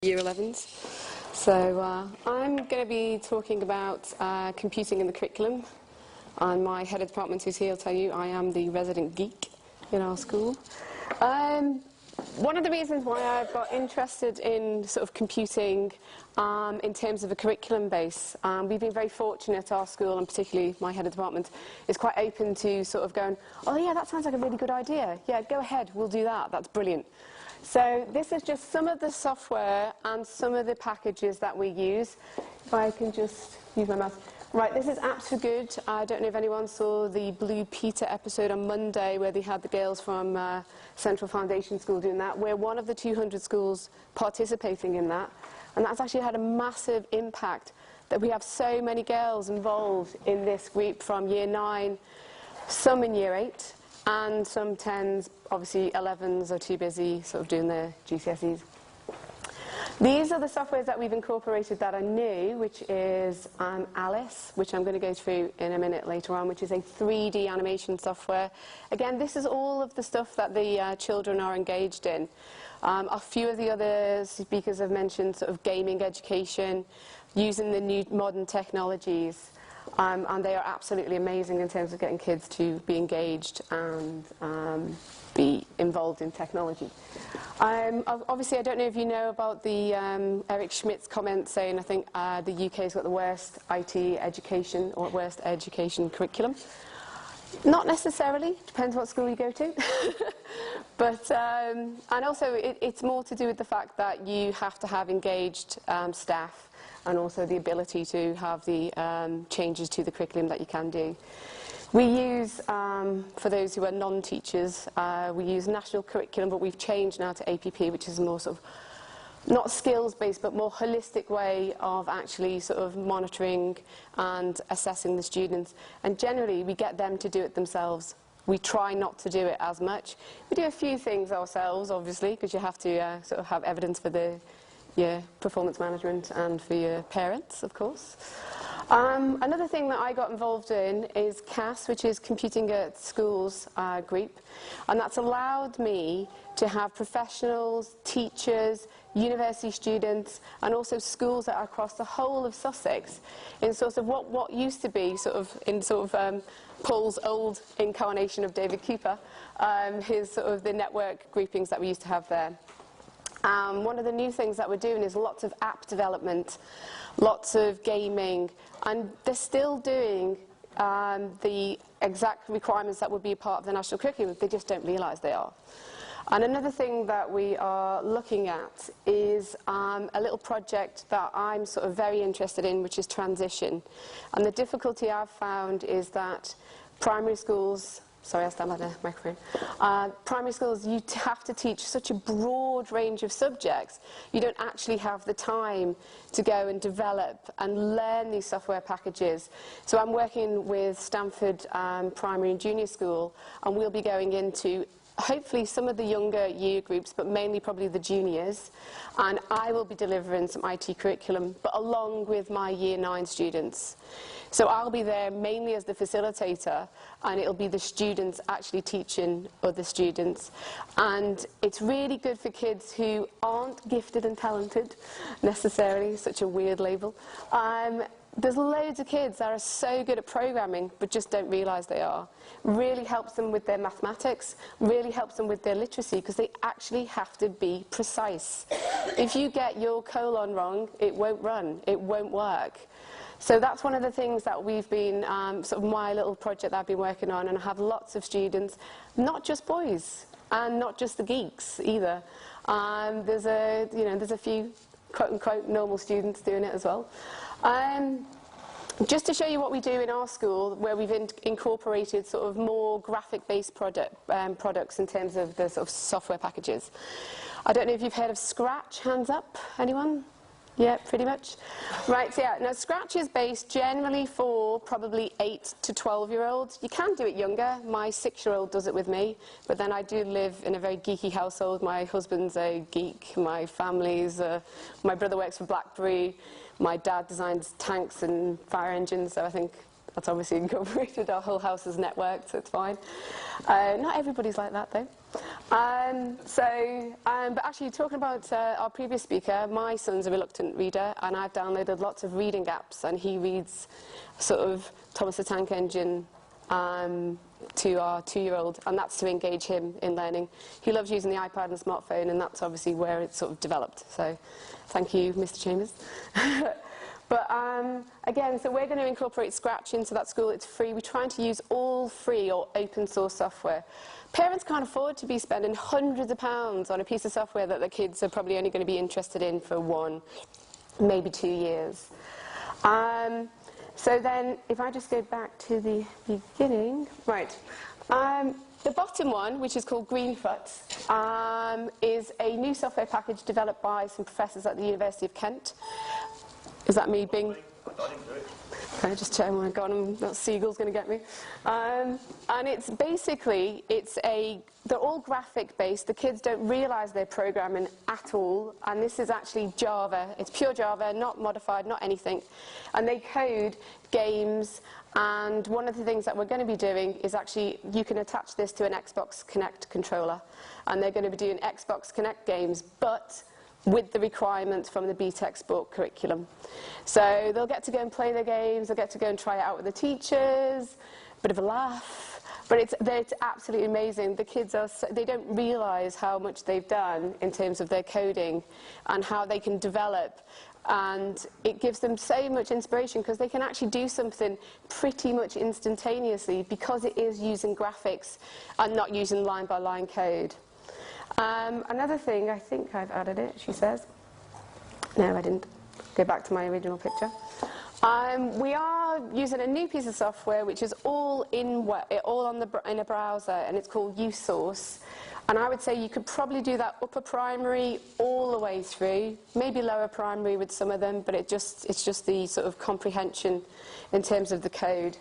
Year 11s. So I'm going to be talking about computing in the curriculum. And my head of department who's here will tell you I am the resident geek in our school. One of the reasons why I've got interested in sort of computing in terms of a curriculum base, we've been very fortunate at our school, and particularly my head of department, is quite open to sort of going, oh yeah, that sounds like a really good idea. Yeah, go ahead, we'll do that. That's brilliant. So this is just some of the software and some of the packages that we use. If I can just use my mouse. Right, this is Apps for Good. I don't know if anyone saw the Blue Peter episode on Monday where they had the girls from Central Foundation School doing that. We're one of the 200 schools participating in that. And that's actually had a massive impact that we have so many girls involved in this group from Year 9, some in Year 8, and some 10s, obviously 11s are too busy sort of doing their GCSEs. These are the softwares that we've incorporated that are new, which is Alice, which I'm going to go through in a minute later on, which is a 3D animation software. Again, this is all of the stuff that the children are engaged in. A few of the other speakers have mentioned sort of gaming education, using the new modern technologies. And they are absolutely amazing in terms of getting kids to be engaged and be involved in technology. Obviously, I don't know if you know about the Eric Schmidt's comment saying, I think the UK's got the worst IT education or worst education curriculum. Not necessarily, depends what school you go to. But, and also it's more to do with the fact that you have to have engaged staff, and also the ability to have the changes to the curriculum that you can do. We use, for those who are non-teachers, we use national curriculum, but we've changed now to APP, which is a more sort of, not skills-based, but more holistic way of actually sort of monitoring and assessing the students. And generally, we get them to do it themselves. We try not to do it as much. We do a few things ourselves, obviously, because you have to sort of have evidence for your performance management and for your parents, of course. Another thing that I got involved in is CAS, which is Computing at Schools group, and that's allowed me to have professionals, teachers, university students, and also schools that are across the whole of Sussex in sort of what used to be sort of in sort of Paul's old incarnation of David Cooper, his sort of the network groupings that we used to have there. One of the new things that we're doing is lots of app development, lots of gaming, and they're still doing the exact requirements that would be a part of the national curriculum. They just don't realise they are. And another thing that we are looking at is a little project that I'm sort of very interested in, which is transition. And the difficulty I've found is that primary schools, sorry, I'll stand by the microphone. Primary schools, you have to teach such a broad range of subjects. You don't actually have the time to go and develop and learn these software packages. So I'm working with Stamford Primary and Junior School, and we'll be going into hopefully some of the younger year groups, but mainly probably the juniors. And I will be delivering some IT curriculum, but along with my Year 9 students. So I'll be there mainly as the facilitator, and it'll be the students actually teaching other students. And it's really good for kids who aren't gifted and talented, necessarily, such a weird label. There's loads of kids that are so good at programming, but just don't realise they are. Really helps them with their mathematics, really helps them with their literacy, because they actually have to be precise. If you get your colon wrong, it won't run, it won't work. So that's one of the things that we've been, sort of my little project that I've been working on, and I have lots of students, not just boys, and not just the geeks either. There's a few quote-unquote normal students doing it as well. Just to show you what we do in our school, where we've incorporated sort of more graphic-based products in terms of the sort of software packages. I don't know if you've heard of Scratch. Hands up, anyone? Yeah, pretty much. Right, so yeah, now Scratch is based generally for probably 8 to 12-year-olds. You can do it younger. My 6-year-old does it with me, but then I do live in a very geeky household. My husband's a geek, my family's, my brother works for BlackBerry, my dad designs tanks and fire engines, so I think that's obviously incorporated. Our whole house is networked, so it's fine. Not everybody's like that, though. But actually, talking about our previous speaker, my son's a reluctant reader, and I've downloaded lots of reading apps, and he reads sort of Thomas the Tank Engine to our 2-year-old, and that's to engage him in learning. He loves using the iPad and the smartphone, and that's obviously where it's sort of developed. So thank you, Mr. Chambers. But again, so we're going to incorporate Scratch into that school. It's free. We're trying to use all free or open source software. Parents can't afford to be spending hundreds of pounds on a piece of software that the kids are probably only going to be interested in for 1, maybe 2 years. So then, if I just go back to the beginning, right. The bottom one, which is called Greenfoot, is a new software package developed by some professors at the University of Kent. Is that me being... Can I just check? Oh my God, that seagull's going to get me. And it's basically, they're all graphic based. The kids don't realise they're programming at all. And this is actually Java. It's pure Java, not modified, not anything. And they code games. And one of the things that we're going to be doing is actually, you can attach this to an Xbox Kinect controller. And they're going to be doing Xbox Kinect games, but with the requirements from the B-Textbook curriculum. So they'll get to go and play their games, they'll get to go and try it out with the teachers, bit of a laugh, but it's absolutely amazing. The kids they don't realise how much they've done in terms of their coding and how they can develop, and it gives them so much inspiration because they can actually do something pretty much instantaneously because it is using graphics and not using line-by-line code. Another thing, I think I've added it, she says. No, I didn't. Go back to my original picture. We are using a new piece of software which is all in a browser, and it's called USource. And I would say you could probably do that upper primary all the way through, maybe lower primary with some of them, but it's just the sort of comprehension in terms of the code.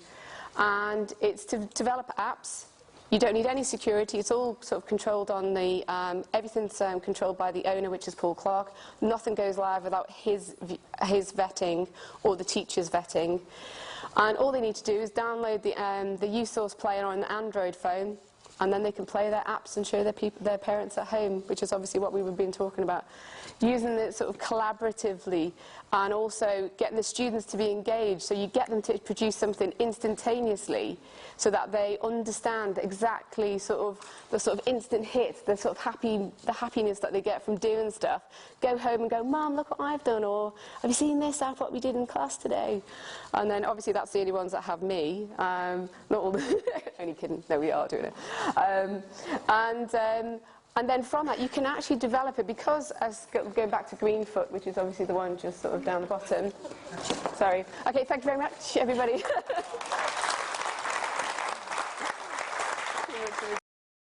And it's to develop apps. You don't need any security. It's all sort of controlled on the, everything's controlled by the owner, which is Paul Clark. Nothing goes live without his vetting or the teacher's vetting. And all they need to do is download the USource player on an Android phone, and then they can play their apps and show their parents at home, which is obviously what we've been talking about. Using it sort of collaboratively and also getting the students to be engaged, so you get them to produce something instantaneously so that they understand exactly the sort of instant hit, the happiness that they get from doing stuff. Go home and go, Mum, look what I've done, or have you seen this app, what we did in class today? And then obviously that's the only ones that have me, not all the, only kidding, no, we are doing it. And then from that, you can actually develop it because, going back to Greenfoot, which is obviously the one just sort of down the bottom. Sorry. Okay, thank you very much, everybody.